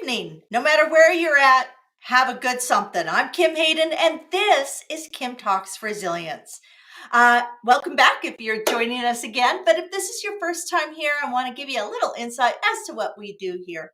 evening. No matter where you're at, have a good something. I'm Kim Hayden, and this is Kim Talks Resilience. Welcome back if you're joining us again. But if this is your first time here, I want to give you a little insight as to what we do here.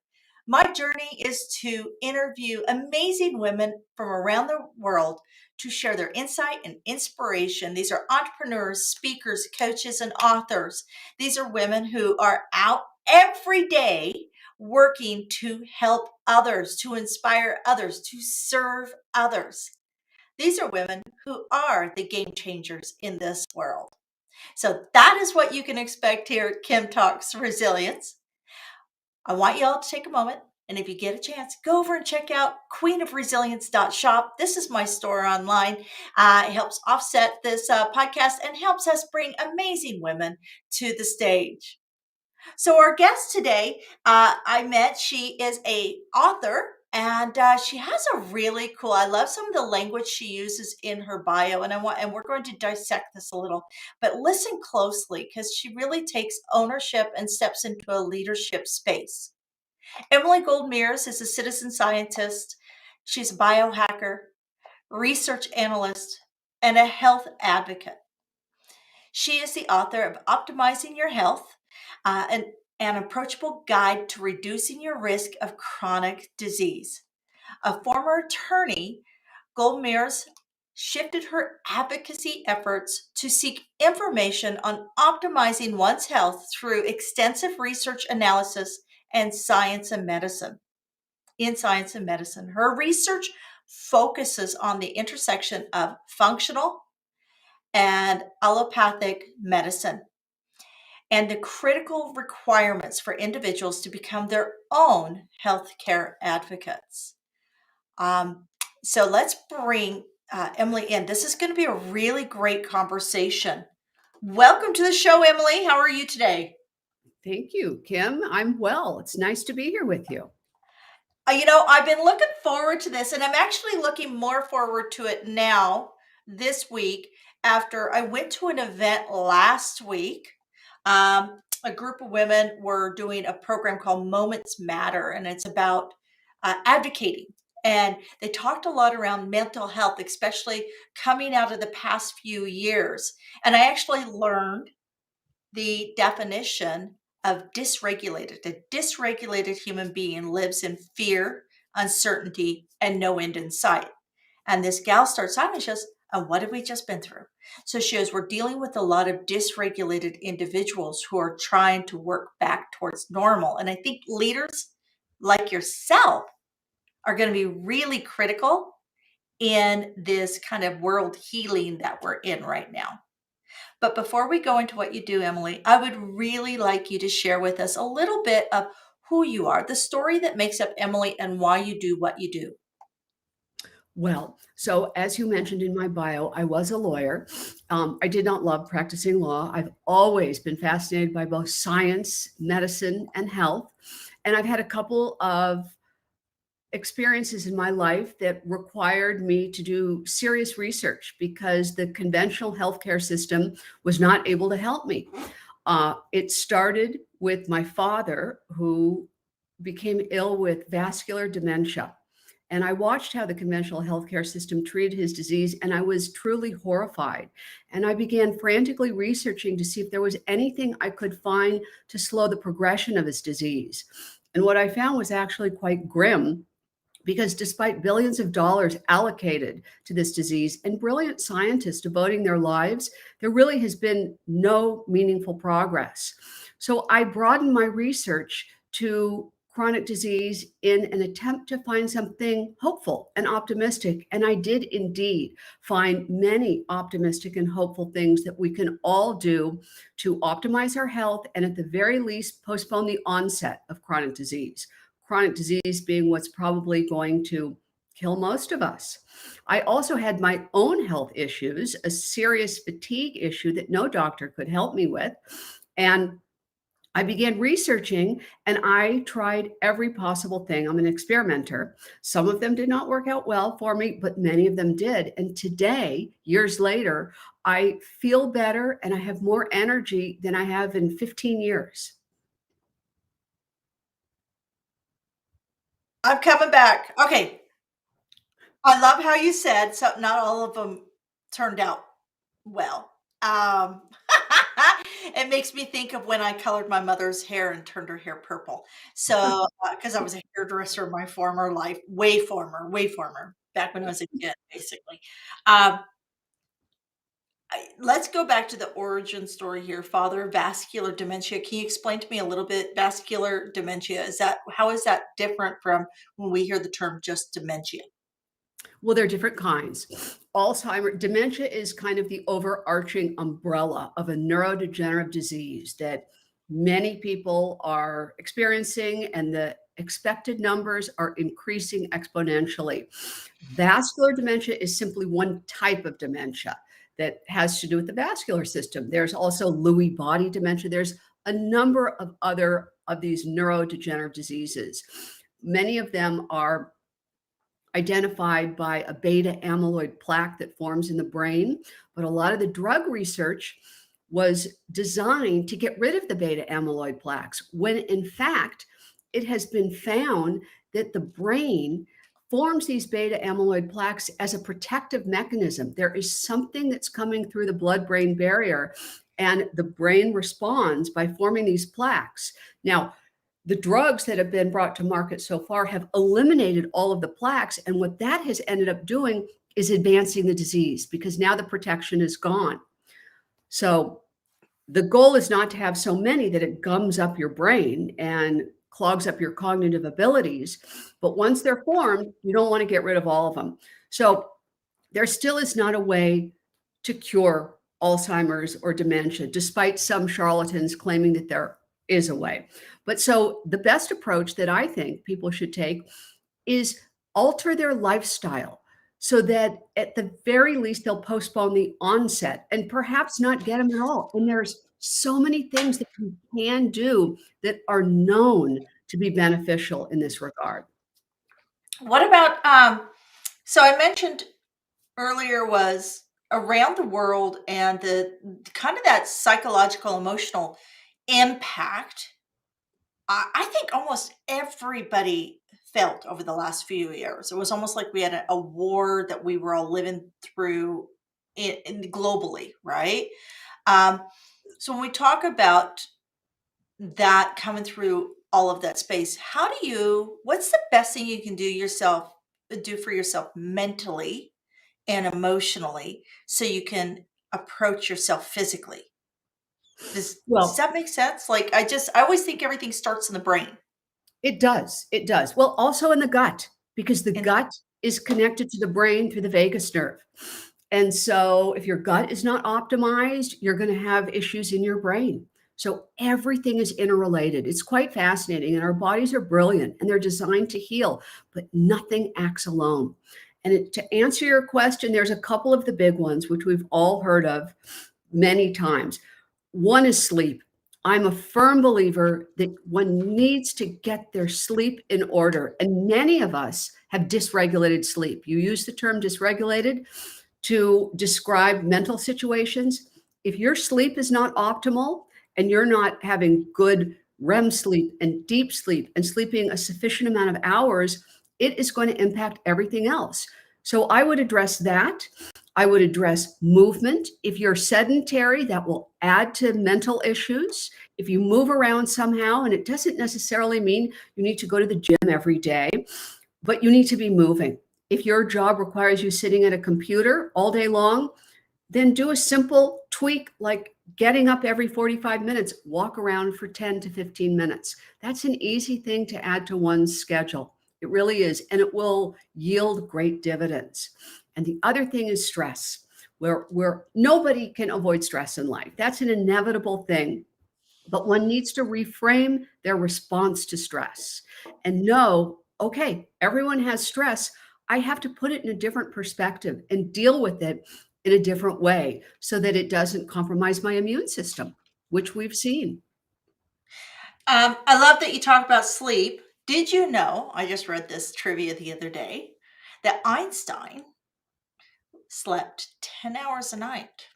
My journey is to interview amazing women from around the world to share their insight and inspiration. These are entrepreneurs, speakers, coaches, and authors. These are women who are out every day working to help others, to inspire others, to serve others. These are women who are the game changers in this world. So that is what you can expect here at Kim Talks Resilience. I want you all to take a moment, and if you get a chance, go over and check out queenofresilience.shop. This is my store online. It helps offset this podcast and helps us bring amazing women to the stage. So our guest today, I met, she is a author, and she has a really cool, I love some of the language she uses in her bio, and we're going to dissect this a little, but listen closely because she really takes ownership and steps into a leadership space. Emily Gold Mears is a citizen scientist. She's a biohacker, research analyst, and a health advocate. She is the author of Optimizing Your Health, an approachable guide to reducing your risk of chronic disease. A former attorney, Gold Mears shifted her advocacy efforts to seek information on optimizing one's health through extensive research analysis and science and medicine. In science and medicine, her research focuses on the intersection of functional and allopathic medicine and the critical requirements for individuals to become their own healthcare advocates. So let's bring Emily in. This is going to be a really great conversation. Welcome to the show, Emily. How are you today? Thank you, Kim. I'm well. It's nice to be here with you. I've been looking forward to this, and I'm actually looking more forward to it now this week after I went to an event last week. A group of women were doing a program called Moments Matter, and it's about advocating. And they talked a lot around mental health, especially coming out of the past few years. And I actually learned the definition of dysregulated. A dysregulated human being lives in fear, uncertainty, and no end in sight. And this gal starts talking, she goes, and what have we just been through? So she goes, we're dealing with a lot of dysregulated individuals who are trying to work back towards normal. And I think leaders like yourself are going to be really critical in this kind of world healing that we're in right now. But before we go into what you do, Emily, I would really like you to share with us a little bit of who you are, the story that makes up Emily, and why you do what you do. Well, so as you mentioned in my bio, I was a lawyer. I did not love practicing law. I've always been fascinated by both science, medicine, and health. And I've had a couple of experiences in my life that required me to do serious research because the conventional healthcare system was not able to help me. It started with my father, who became ill with vascular dementia. And I watched how the conventional healthcare system treated his disease, and I was truly horrified. And I began frantically researching to see if there was anything I could find to slow the progression of his disease. And what I found was actually quite grim, because despite billions of dollars allocated to this disease and brilliant scientists devoting their lives, there really has been no meaningful progress. So I broadened my research to chronic disease in an attempt to find something hopeful and optimistic. And I did indeed find many optimistic and hopeful things that we can all do to optimize our health and at the very least postpone the onset of chronic disease. Chronic disease being what's probably going to kill most of us. I also had my own health issues, a serious fatigue issue that no doctor could help me with. And I began researching, and I tried every possible thing. I'm an experimenter. Some of them did not work out well for me, but many of them did. And today, years later, I feel better and I have more energy than I have in 15 years. I'm coming back. Okay. I love how you said so not all of them turned out well. Um, it makes me think of when I colored my mother's hair and turned her hair purple. So, because I was a hairdresser in my former life, way former, back when I was a kid, basically. Um, let's go back to the origin story here, Father. Vascular dementia. Can you explain to me a little bit? Vascular dementia, is that how is that different from when we hear the term just dementia? Well, there are different kinds. Alzheimer dementia is kind of the overarching umbrella of a neurodegenerative disease that many people are experiencing, and the expected numbers are increasing exponentially. Vascular dementia is simply one type of dementia that has to do with the vascular system. There's also Lewy body dementia. There's a number of other of these neurodegenerative diseases. Many of them are identified by a beta amyloid plaque that forms in the brain. But a lot of the drug research was designed to get rid of the beta amyloid plaques, when in fact, it has been found that the brain forms these beta amyloid plaques as a protective mechanism. There is something that's coming through the blood brain barrier, and the brain responds by forming these plaques. Now, the drugs that have been brought to market so far have eliminated all of the plaques. And what that has ended up doing is advancing the disease, because now the protection is gone. So the goal is not to have so many that it gums up your brain and clogs up your cognitive abilities. But once they're formed, you don't want to get rid of all of them. So there still is not a way to cure Alzheimer's or dementia, despite some charlatans claiming that there is a way. But so the best approach that I think people should take is alter their lifestyle so that at the very least they'll postpone the onset and perhaps not get them at all. And there's so many things that you can do that are known to be beneficial in this regard. What about so I mentioned earlier was around the world and the kind of that psychological emotional impact. I think almost everybody felt over the last few years. It was almost like we had a war that we were all living through globally, right? Um, so when we talk about that coming through all of that space, how do you? What's the best thing you can do for yourself mentally and emotionally so you can approach yourself physically? Does Well, that make sense? Like I always think everything starts in the brain. it does. It does. Well, also in the gut, because the And gut is connected to the brain through the vagus nerve. And so if your gut is not optimized, you're going to have issues in your brain. So everything is interrelated. It's quite fascinating. And our bodies are brilliant and they're designed to heal, but nothing acts alone. And to answer your question, there's a couple of the big ones, which we've all heard of many times. One is sleep. I'm a firm believer that one needs to get their sleep in order. And many of us have dysregulated sleep. You use the term dysregulated to describe mental situations. If your sleep is not optimal and you're not having good REM sleep and deep sleep and sleeping a sufficient amount of hours, it is going to impact everything else. So I would address that. I would address movement. If you're sedentary, that will add to mental issues. If you move around somehow, and it doesn't necessarily mean you need to go to the gym every day, but you need to be moving. If your job requires you sitting at a computer all day long, then do a simple tweak like getting up every 45 minutes, walk around for 10 to 15 minutes. That's an easy thing to add to one's schedule. It really is. And it will yield great dividends. And the other thing is stress, where nobody can avoid stress in life. That's an inevitable thing. But one needs to reframe their response to stress and know, okay, everyone has stress. I have to put it in a different perspective and deal with it in a different way so that it doesn't compromise my immune system, which we've seen. I love that you talk about sleep. Did you know? I just read this trivia the other day that Einstein slept 10 hours a night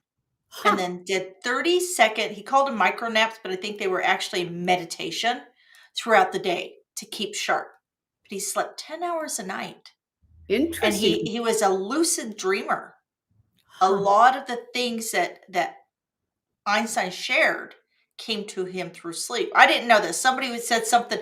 and Huh. then did 30-second, he called them micro naps, but I think they were actually meditation throughout the day to keep sharp. but he slept 10 hours a night. And Interesting. he was a lucid dreamer. A Huh. lot of the things that Einstein shared came to him through sleep. I didn't know this. Somebody said something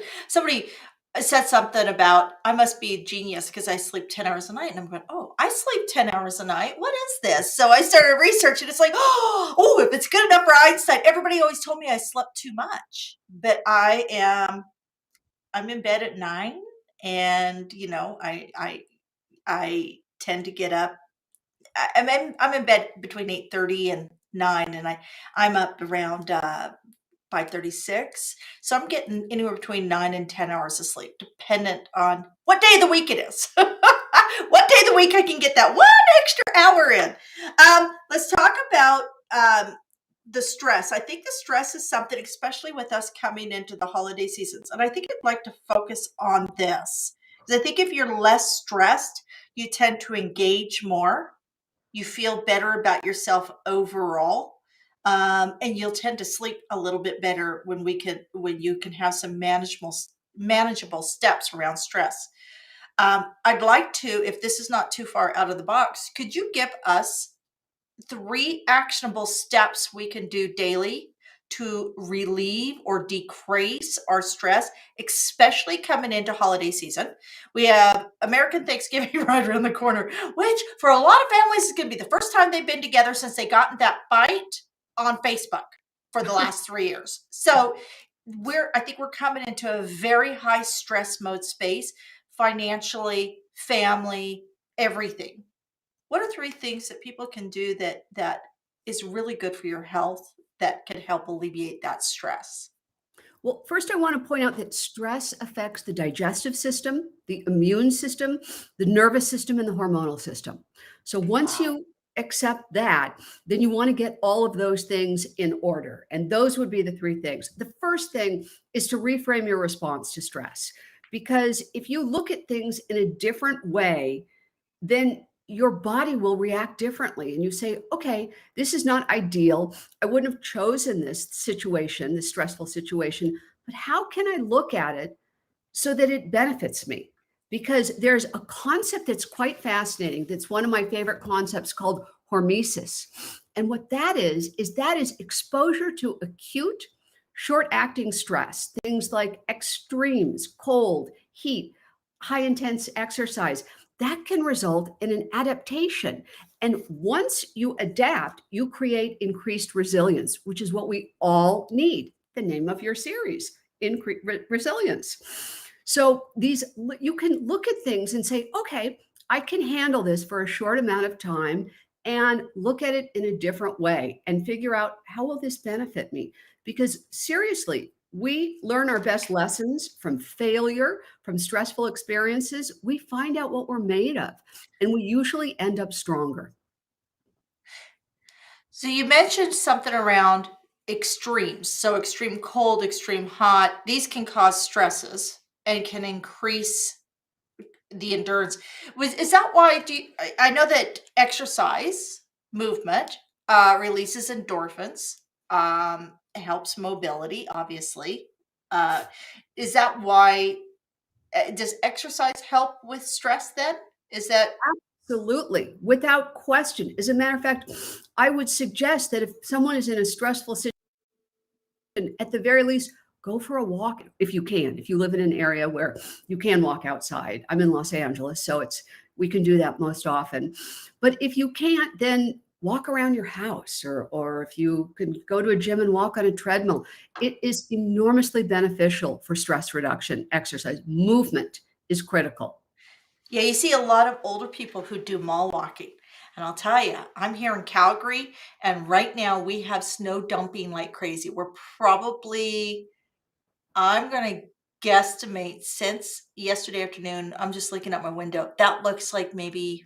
about I must be a genius because I sleep 10 hours a night. And I'm going, oh, I sleep 10 hours a night. What is this? So I started researching. It's like, oh, if it's good enough for Einstein, everybody always told me I slept too much. But I'm in bed at 9, and I tend to get up. I'm in bed between 8:30 and 9, and I'm up around 5:36. So I'm getting anywhere between 9 and 10 hours of sleep, dependent on what day of the week it is. What day of the week I can get that one extra hour in. Let's talk about the stress. I think the stress is something, especially with us coming into the holiday seasons. And I think I'd like to focus on this. Because I think if you're less stressed, you tend to engage more. You feel better about yourself overall. And you'll tend to sleep a little bit better when you can have some manageable steps around stress. I'd like to, if this is not too far out of the box, could you give us 3 actionable steps we can do daily to relieve or decrease our stress, especially coming into holiday season? We have American Thanksgiving right around the corner, which for a lot of families is going to be the first time they've been together since they got in that fight on Facebook for the last 3 years. So I think we're coming into a very high stress mode space, financially, family, everything. What are 3 things that people can do that is really good for your health that can help alleviate that stress? Well, first, I want to point out that stress affects the digestive system, the immune system, the nervous system, and the hormonal system. So once Wow. you accept that, then you want to get all of those things in order. And those would be the 3 things. The first thing is to reframe your response to stress. Because if you look at things in a different way, then your body will react differently. And you say, okay, this is not ideal. I wouldn't have chosen this situation, this stressful situation, but how can I look at it so that it benefits me? Because there's a concept that's quite fascinating. That's one of my favorite concepts called hormesis. And what that is exposure to acute, short acting stress, things like extremes, cold, heat, high intense exercise that can result in an adaptation. And once you adapt, you create increased resilience, which is what we all need. The name of your series, Resilience. So these you can look at things and say, okay, I can handle this for a short amount of time and look at it in a different way and figure out how will this benefit me? Because seriously, we learn our best lessons from failure, from stressful experiences. We find out what we're made of, and we usually end up stronger. So you mentioned something around extremes. So extreme cold, extreme hot, these can cause stresses and can increase the endurance. Is that why I know that exercise, movement, releases endorphins, helps mobility, obviously. Uh, is that why does exercise help with stress then? Is that Absolutely, without question. As a matter of fact, I would suggest that if someone is in a stressful situation, at the very least, go for a walk if you can. If you live in an area where you can walk outside, I'm in Los Angeles, so we can do that most often. But if you can't, then walk around your house, or if you can go to a gym and walk on a treadmill. It is enormously beneficial for stress reduction. Exercise, movement is critical. yeah, you see a lot of older people who do mall walking. And I'll tell you, I'm here in Calgary, and right now we have snow dumping like crazy. I'm going to guesstimate since yesterday afternoon, I'm just looking at my window. That looks like maybe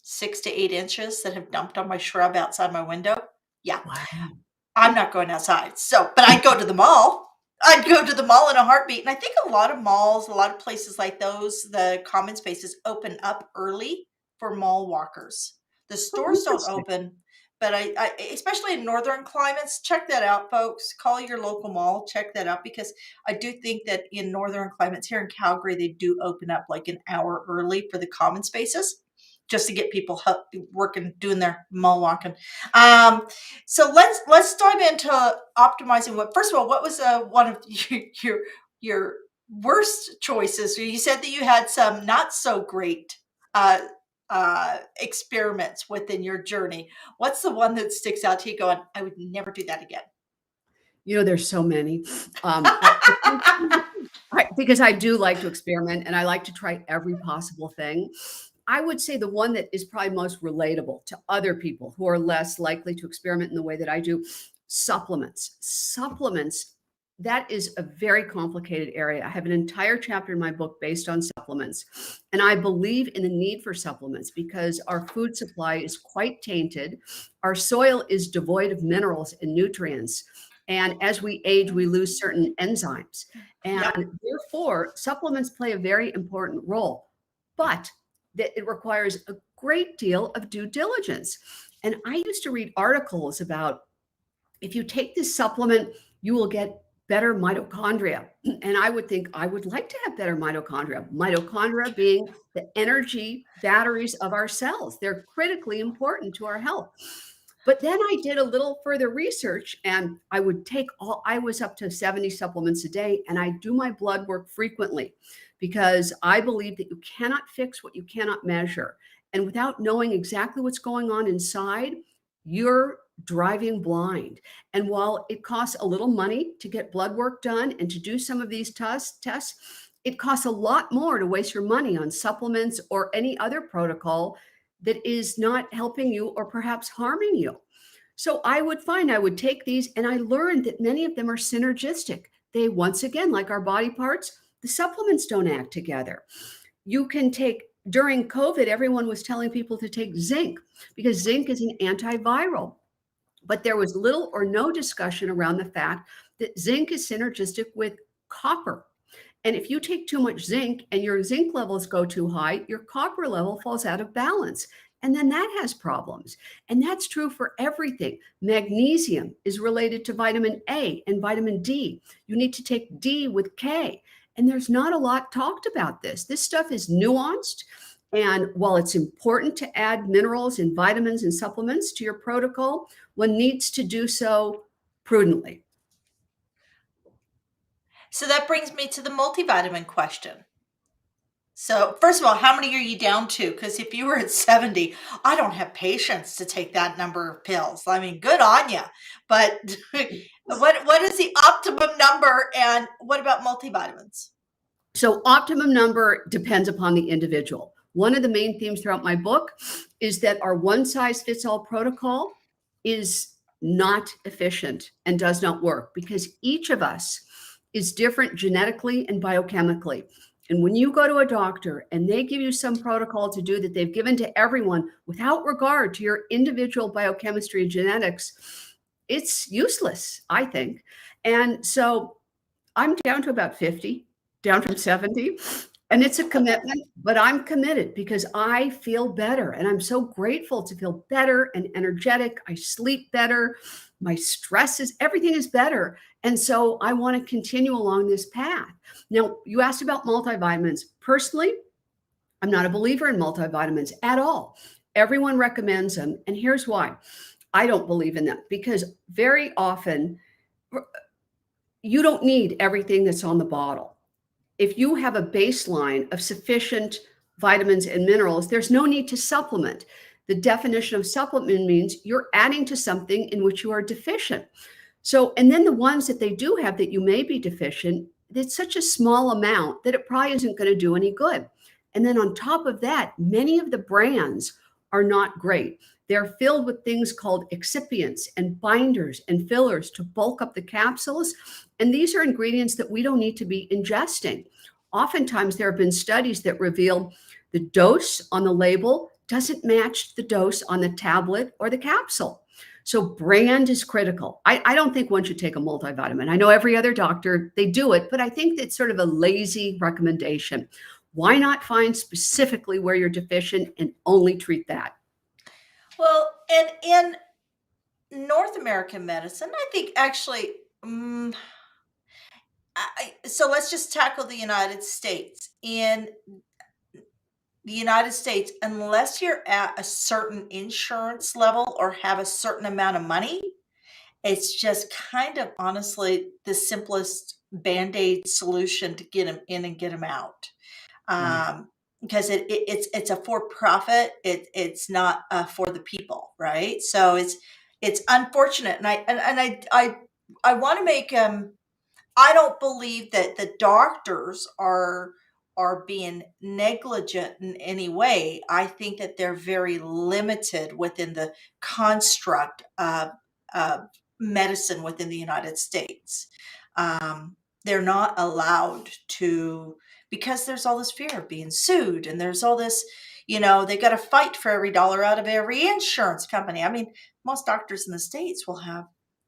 6 to 8 inches that have dumped on my shrub outside my window. Yeah, Wow. I'm not going outside. So, but I'd go to the mall. I'd go to the mall in a heartbeat. And I think a lot of malls, a lot of places like those, the common spaces open up early for mall walkers. The Oh, stores don't interesting. open, but I especially in northern climates, check that out, folks. Call your local mall, check that out, because I do think that in northern climates here in Calgary, they do open up like an hour early for the common spaces, just to get people working, doing their mall walking. Um, so let's dive into optimizing. First of all, what was one of your worst choices? You said that you had some not so great uh, experiments within your journey. What's the one that sticks out to you going, I would never do that again? There's so many. Because I do like to experiment and I like to try every possible thing. I would say the one that is probably most relatable to other people who are less likely to experiment in the way that I do, supplements. Supplements, that is a very complicated area. I have an entire chapter in my book based on supplements. And I believe in the need for supplements because our food supply is quite tainted. Our soil is devoid of minerals and nutrients. And as we age, we lose certain enzymes. And Yep. therefore, supplements play a very important role. But that it requires a great deal of due diligence. And I used to read articles about if you take this supplement, you will get better mitochondria. And I would think I would like to have better mitochondria. Mitochondria being the energy batteries of our cells. They're critically important to our health. But then I did a little further research and I was up to 70 supplements a day, and I do my blood work frequently because I believe that you cannot fix what you cannot measure. And without knowing exactly what's going on inside, you're driving blind. And while it costs a little money to get blood work done and to do some of these tests, it costs a lot more to waste your money on supplements or any other protocol that is not helping you or perhaps harming you. So I would take these, and I learned that many of them are synergistic. They, once again, like our body parts, the supplements don't act together. You can take, during COVID, everyone was telling people to take zinc because zinc is an antiviral. But there was little or no discussion around the fact that zinc is synergistic with copper. And if you take too much zinc and your zinc levels go too high, your copper level falls out of balance. And then that has problems. And that's true for everything. Magnesium is related to vitamin A and vitamin D. You need to take D with K. And there's not a lot talked about this. This stuff is nuanced. And while it's important to add minerals and vitamins and supplements to your protocol, one needs to do so prudently. So that brings me to the multivitamin question. So first of all, how many are you down to? Because if you were at 70, I don't have patience to take that number of pills. I mean, good on you. But what is the optimum number, and what about multivitamins? So optimum number depends upon the individual. One of the main themes throughout my book is that our one size fits all protocol is not efficient and does not work because each of us is different genetically and biochemically. And when you go to a doctor and they give you some protocol to do that they've given to everyone without regard to your individual biochemistry and genetics, it's useless, I think. And so I'm down to about 50, down from 70. And it's a commitment, but I'm committed because I feel better. And I'm so grateful to feel better and energetic. I sleep better. My stress everything is better. And so I want to continue along this path. Now, you asked about multivitamins. Personally, I'm not a believer in multivitamins at all. Everyone recommends them. And here's why. I don't believe in them because very often you don't need everything that's on the bottle. If you have a baseline of sufficient vitamins and minerals, there's no need to supplement. The definition of supplement means you're adding to something in which you are deficient. So, and then the ones that they do have that you may be deficient, it's such a small amount that it probably isn't going to do any good. And then on top of that, many of the brands are not great. They're filled with things called excipients and binders and fillers to bulk up the capsules. And these are ingredients that we don't need to be ingesting. Oftentimes, there have been studies that reveal the dose on the label doesn't match the dose on the tablet or the capsule. So brand is critical. I don't think one should take a multivitamin. I know every other doctor, they do it, but I think it's sort of a lazy recommendation. Why not find specifically where you're deficient and only treat that? Well, and North American medicine, I think actually, so let's just tackle the United States. In the United States, unless you're at a certain insurance level or have a certain amount of money, it's just kind of honestly the simplest band-aid solution to get them in and get them out. Right. Because it's a for profit. It's not for the people, right? So it's unfortunate, and I want to make I don't believe that the doctors are being negligent in any way. I think that they're very limited within the construct of medicine within the United States. They're not allowed to, because there's all this fear of being sued, and there's all this, they got to fight for every dollar out of every insurance company. I mean, most doctors in the States will have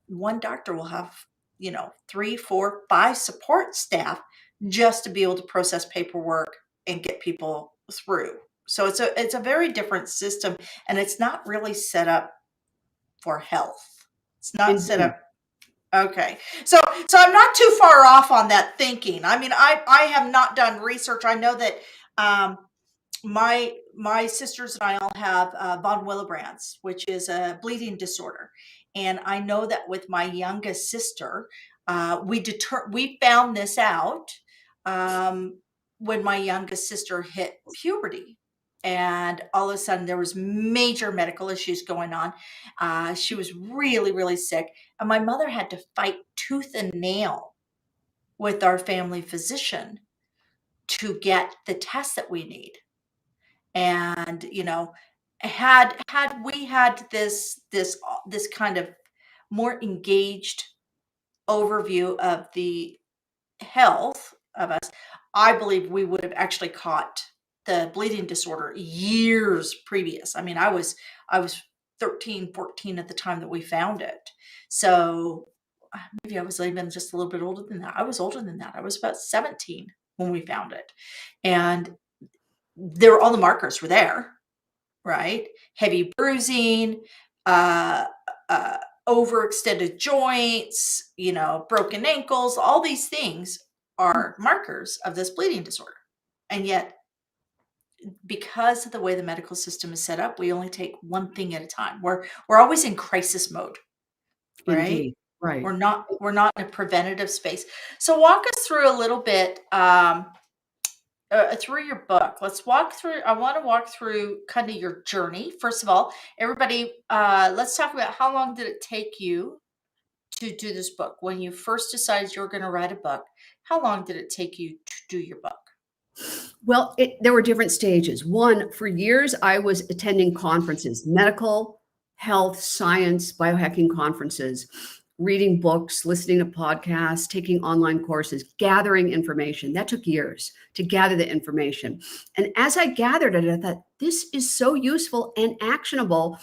one doctor will have 3, 4, 5 support staff just to be able to process paperwork and get people through. So it's a very different system, and it's not really set up for health. It's not set Indeed. up. Okay. So I'm not too far off on that thinking. I mean, I have not done research. I know that um, my sisters and I all have von Willebrand's, which is a bleeding disorder, and I know that with my youngest sister, we found this out um, when my youngest sister hit puberty, and all of a sudden there was major medical issues going on. She was really, really sick, and my mother had to fight tooth and nail with our family physician to get the test that we need. And had we had this kind of more engaged overview of the health of us, I believe we would have actually caught the bleeding disorder years previous. I mean, I was 13, 14 at the time that we found it. So maybe I was even just a little bit older than that. I was older than that. I was about 17 when we found it. And all the markers were there, right? Heavy bruising, uh, uh, overextended joints, broken ankles, all these things are markers of this bleeding disorder. And yet, because of the way the medical system is set up, we only take one thing at a time. We're always in crisis mode, right? Indeed. Right. We're not in a preventative space. So walk us through a little bit through your book. I want to walk through kind of your journey. First of all, everybody, let's talk about how long did it take you to do this book? When you first decided you were going to write a book, how long did it take you to do your book? Well, there were different stages. One, for years, I was attending conferences, medical, health, science, biohacking conferences, reading books, listening to podcasts, taking online courses, gathering information. That took years to gather the information. And as I gathered it, I thought, this is so useful and actionable.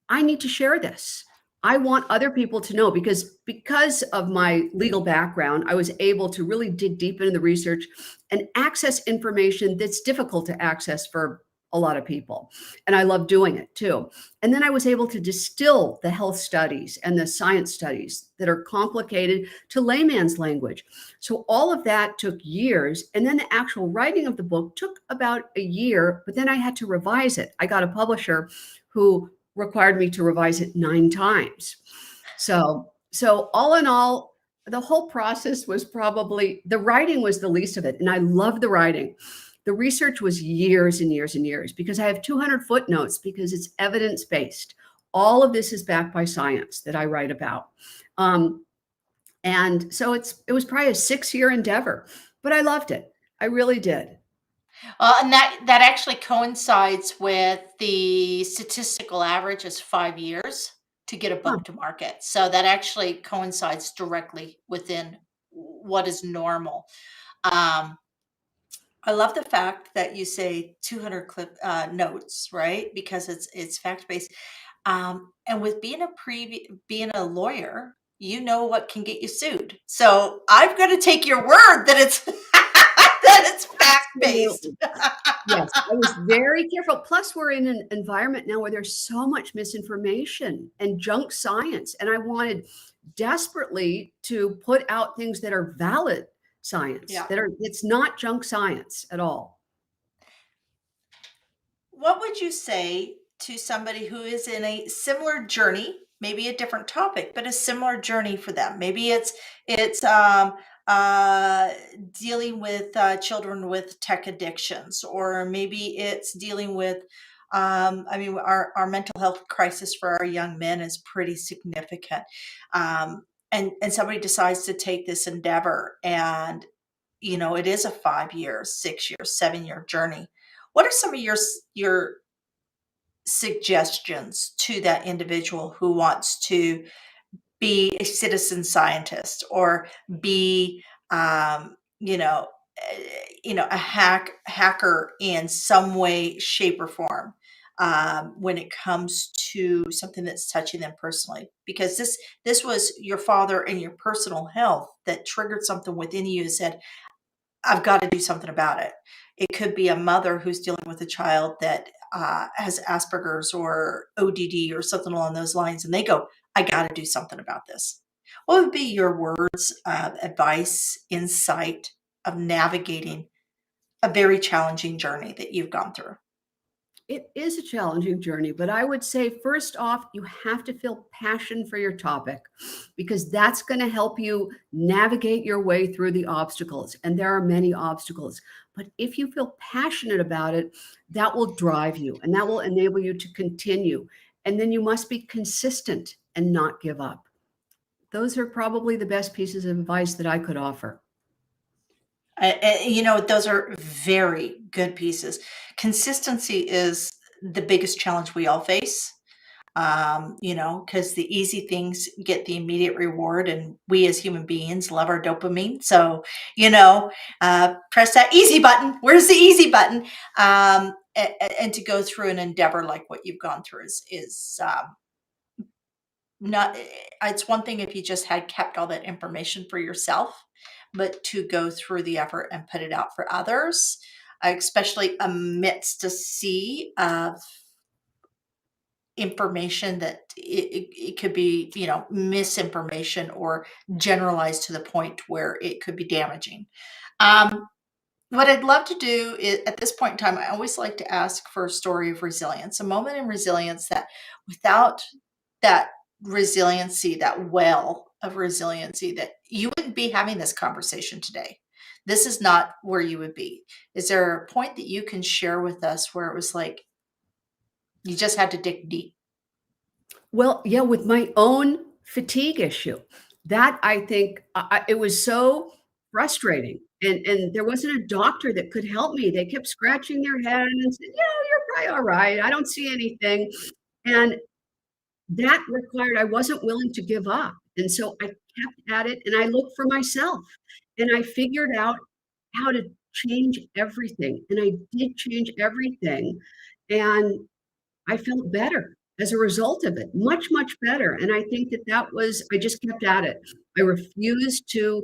I need to share this. I want other people to know because of my legal background, I was able to really dig deep into the research and access information that's difficult to access for a lot of people. And I love doing it too. And then I was able to distill the health studies and the science studies that are complicated to layman's language. So all of that took years. And then the actual writing of the book took about a year, but then I had to revise it. I got a publisher who required me to revise it 9 times. So all in all, the whole process was probably, the writing was the least of it. And I love the writing. The research was years and years and years because I have 200 footnotes because it's evidence-based. All of this is backed by science that I write about. And so it was probably a 6-year endeavor, but I loved it. I really did. And that actually coincides with the statistical average is 5 years to get a Huh. book to market. So that actually coincides directly within what is normal. Um, I love the fact that you say 200 notes, right? Because it's fact based. And with being a lawyer, you know what can get you sued. So I've got to take your word that it's that it's fact-based. Absolutely. Yes, I was very careful. Plus, we're in an environment now where there's so much misinformation and junk science. And I wanted desperately to put out things that are valid science, Yeah. it's not junk science at all. What would you say to somebody who is in a similar journey, maybe a different topic, but a similar journey for them? Maybe it's uh, dealing with children with tech addictions, or maybe it's dealing with. I mean, our mental health crisis for our young men is pretty significant, and somebody decides to take this endeavor, and it is a 5 year, 6 year, 7 year journey. What are some of your suggestions to that individual who wants to be a citizen scientist or be, um, you know, a hacker in some way, shape, or form when it comes to something that's touching them personally? Because this was your father and your personal health that triggered something within you and said, I've got to do something about it. It could be a mother who's dealing with a child that has Asperger's or ODD or something along those lines, and they go, I got to do something about this. What would be your words of advice, insight of navigating a very challenging journey that you've gone through? It is a challenging journey, but I would say first off, you have to feel passion for your topic because that's going to help you navigate your way through the obstacles. And there are many obstacles. But if you feel passionate about it, that will drive you and that will enable you to continue. And then you must be consistent and not give up. Those are probably the best pieces of advice that I could offer. Those are very good pieces. Consistency is the biggest challenge we all face. Because the easy things get the immediate reward, and we as human beings love our dopamine. So, press that easy button. Where's the easy button? And to go through an endeavor like what you've gone through is not. It's one thing if you just had kept all that information for yourself, but to go through the effort and put it out for others, especially amidst a sea of information that it could be misinformation or generalized to the point where it could be damaging. um, what I'd love to do is, at this point in time, I always like to ask for a story of resilience, a moment in resilience that without that resiliency, that well of resiliency, that you wouldn't be having this conversation today. This is not where you would be. Is there a point that you can share with us where it was like you just had to dig deep? Well, yeah, with my own fatigue issue, that I think it was so frustrating, and there wasn't a doctor that could help me. They kept scratching their head and said, "Yeah, you're probably all right. I don't see anything." And that required I wasn't willing to give up, and so I kept at it, and I looked for myself, and I figured out how to change everything, and I did change everything, and I felt better as a result of it, much, much better, and I think that I just kept at it. I refused to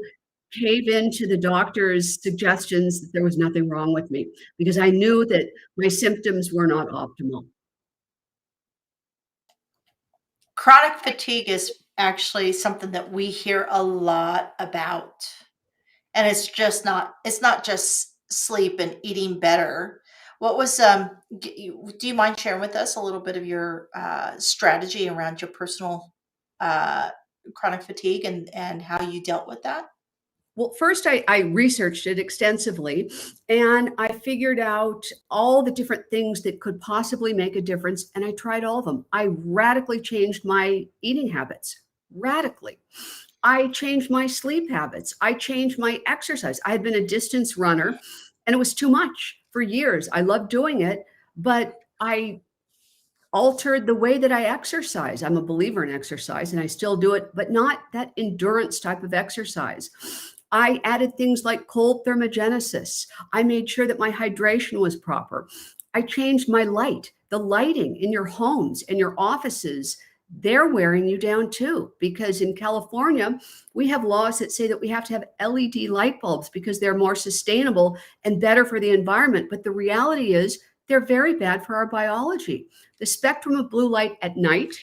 cave into the doctor's suggestions that there was nothing wrong with me because I knew that my symptoms were not optimal. Chronic fatigue is actually something that we hear a lot about. And it's not just sleep and eating better. What was do you mind sharing with us a little bit of your strategy around your personal uh, chronic fatigue and how you dealt with that? Well, first, I researched it extensively and I figured out all the different things that could possibly make a difference. And I tried all of them. I radically changed my eating habits, radically. I changed my sleep habits. I changed my exercise. I had been a distance runner and it was too much for years. I loved doing it, but I altered the way that I exercise. I'm a believer in exercise and I still do it, but not that endurance type of exercise. I added things like cold thermogenesis. I made sure that my hydration was proper. I changed my light, the lighting in your homes and your offices. they're wearing you down too. Because in California, we have laws that say that we have to have LED light bulbs because they're more sustainable and better for the environment. But the reality is, they're very bad for our biology. The spectrum of blue light at night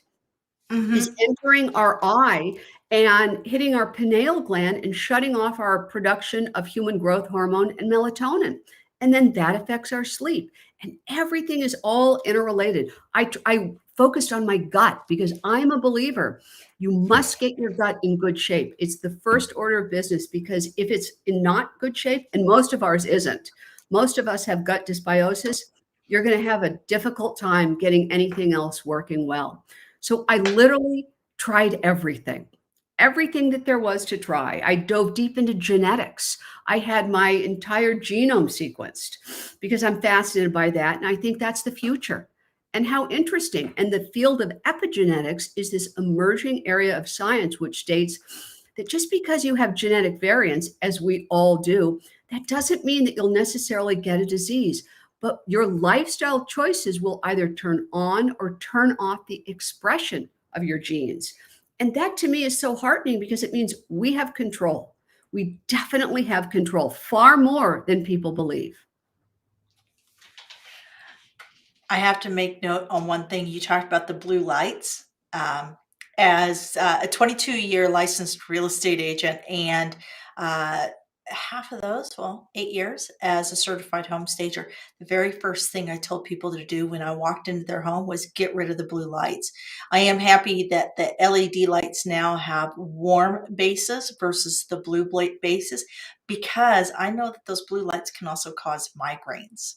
is Hmm. entering our eye and hitting our pineal gland and shutting off our production of human growth hormone and melatonin. And then that affects our sleep. And everything is all interrelated. I focused on my gut because I'm a believer. You must get your gut in good shape. It's the first order of business, because if it's in not good shape, and most of ours isn't, most of us have gut dysbiosis, you're going to have a difficult time getting anything else working well. So I literally tried everything that there was to try. I dove deep into genetics. I had my entire genome sequenced because I'm fascinated by that. And I think that's the future. And how interesting. And the field of epigenetics is this emerging area of science which states that just because you have genetic variants, as we all do, that doesn't mean that you'll necessarily get a disease. But your lifestyle choices will either turn on or turn off the expression of your genes. And that to me is so heartening because it means we have control. We definitely have control, far more than people believe. I have to make note on one thing. You talked about the blue lights. Um, as a 22-year licensed real estate agent, and uh, half of those, well, 8 years as a certified home stager, the very first thing I told people to do when I walked into their home was get rid of the blue lights. I am happy that the LED lights now have warm bases versus the blue bases, because I know that those blue lights can also cause migraines.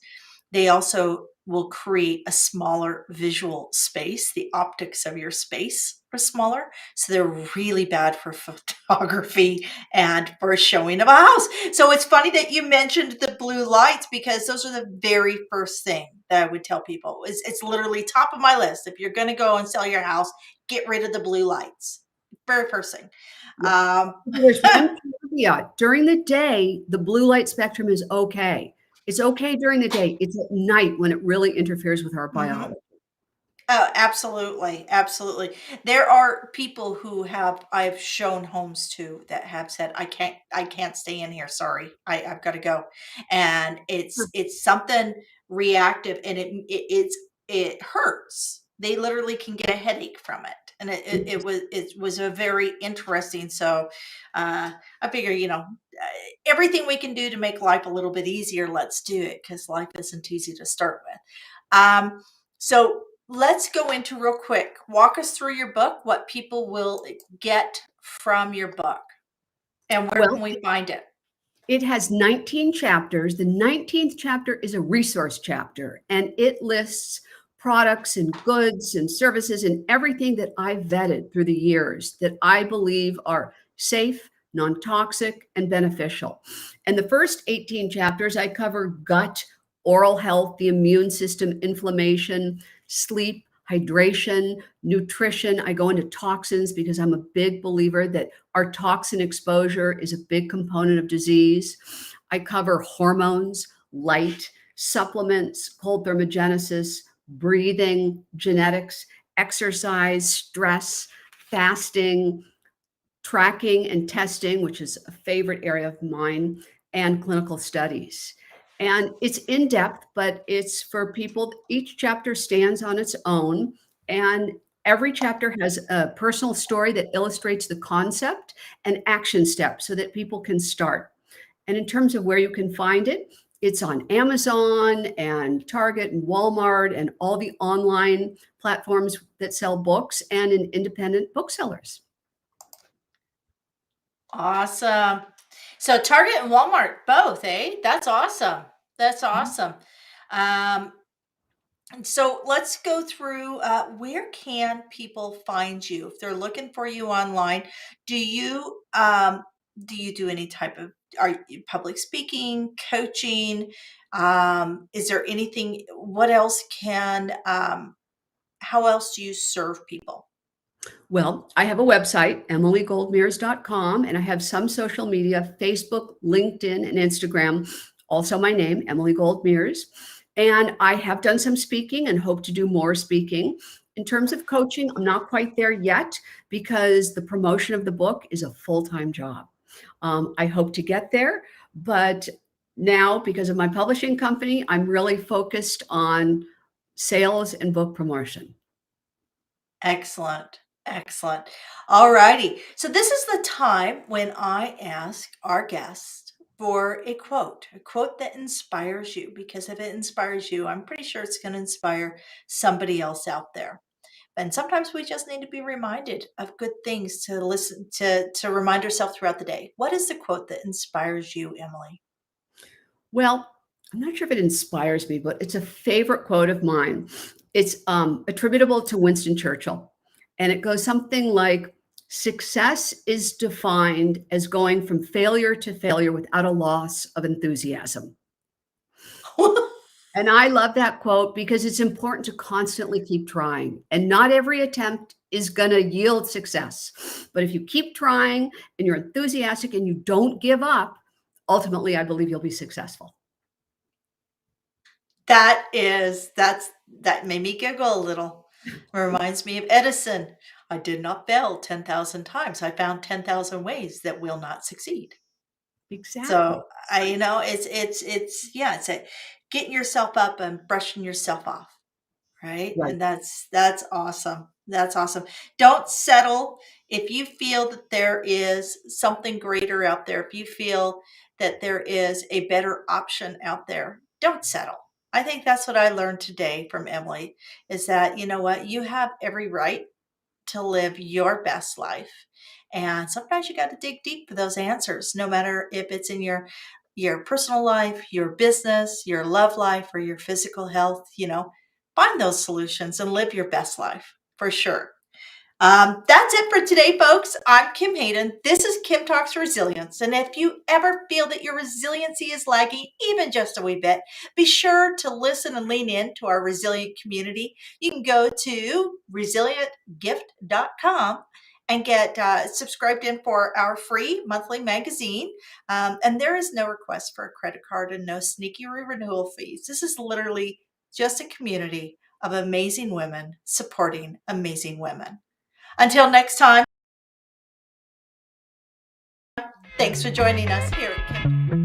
They also will create a smaller visual space. The optics of your space are smaller, so they're really bad for photography and for a showing of a house. So it's funny that you mentioned the blue lights, because those are the very first thing that I would tell people. It's literally top of my list. If you're going to go and sell your house, get rid of the blue lights. Very first thing. Yeah. Um, There's one caveat. During the day, the blue light spectrum is okay. It's okay during the day. It's at night when it really interferes with our mhm. biology. Oh, absolutely, absolutely. There are people who I've shown homes to that have said, I can't stay in here. Sorry. I've got to go." And it's something reactive, and it hurts. They literally can get a headache from it. And it was a very interesting. So I figure, everything we can do to make life a little bit easier, let's do it, because life isn't easy to start with. So let's go into real quick. Walk us through your book, what people will get from your book, and where Well, can we find it? it has 19 chapters. The 19th chapter is a resource chapter, and it lists products and goods and services and everything that I've vetted through the years that I believe are safe, non toxic, and beneficial. And the first 18 chapters, I cover gut, oral health, the immune system, inflammation, sleep, hydration, nutrition. I go into toxins because I'm a big believer that our toxin exposure is a big component of disease. I cover hormones, light, supplements, cold thermogenesis, breathing, genetics, exercise, stress, fasting, tracking and testing, which is a favorite area of mine, and clinical studies. And it's in depth, but it's for people. Each chapter stands on its own, and every chapter has a personal story that illustrates the concept and action steps so that people can start. And in terms of where you can find it, it's on Amazon and Target and Walmart and all the online platforms that sell books, and in independent booksellers. Awesome. So Target and Walmart both, eh? That's awesome. That's awesome. Um, so let's go through, where can people find you if they're looking for you online? Do you do you do any type of, are you public speaking, coaching? Is there anything? What else can? How else do you serve people? Well, I have a website, emilygoldmears.com, and I have some social media, Facebook, LinkedIn, and Instagram. Also, my name, Emily Gold Mears. And I have done some speaking and hope to do more speaking. In terms of coaching, I'm not quite there yet because the promotion of the book is a full-time job. I hope to get there, but now because of my publishing company, I'm really focused on sales and book promotion. Excellent. Excellent. All righty. So this is the time when I ask our guest for a quote that inspires you, because if it inspires you, I'm pretty sure it's going to inspire somebody else out there. And sometimes we just need to be reminded of good things to listen to remind ourselves throughout the day. What is the quote that inspires you, Emily? Well, I'm not sure if it inspires me, but it's a favorite quote of mine. It's attributable to Winston Churchill. And it goes something like, success is defined as going from failure to failure without a loss of enthusiasm. And I love that quote because it's important to constantly keep trying. And not every attempt is going to yield success. But if you keep trying and you're enthusiastic and you don't give up, ultimately, I believe you'll be successful. That made me giggle a little. It reminds me of Edison. I did not fail 10,000 times. I found 10,000 ways that will not succeed. Exactly. So yeah, it's a getting yourself up and brushing yourself off, right? Right. And that's awesome. That's awesome. Don't settle if you feel that there is something greater out there. If you feel that there is a better option out there, don't settle. I think that's what I learned today from Emily is that, you know what, you have every right to live your best life. And sometimes you got to dig deep for those answers, no matter if it's in your personal life, your business, your love life, or your physical health, find those solutions and live your best life for sure. That's it for today, folks. I'm Kim Hayden. This is Kim Talks Resilience. And if you ever feel that your resiliency is lagging even just a wee bit, be sure to listen and lean in to our resilient community. You can go to resilientgift.com and get subscribed in for our free monthly magazine. And there is no request for a credit card and no sneaky renewal fees. This is literally just a community of amazing women supporting amazing women. Until next time, thanks for joining us here at Kim.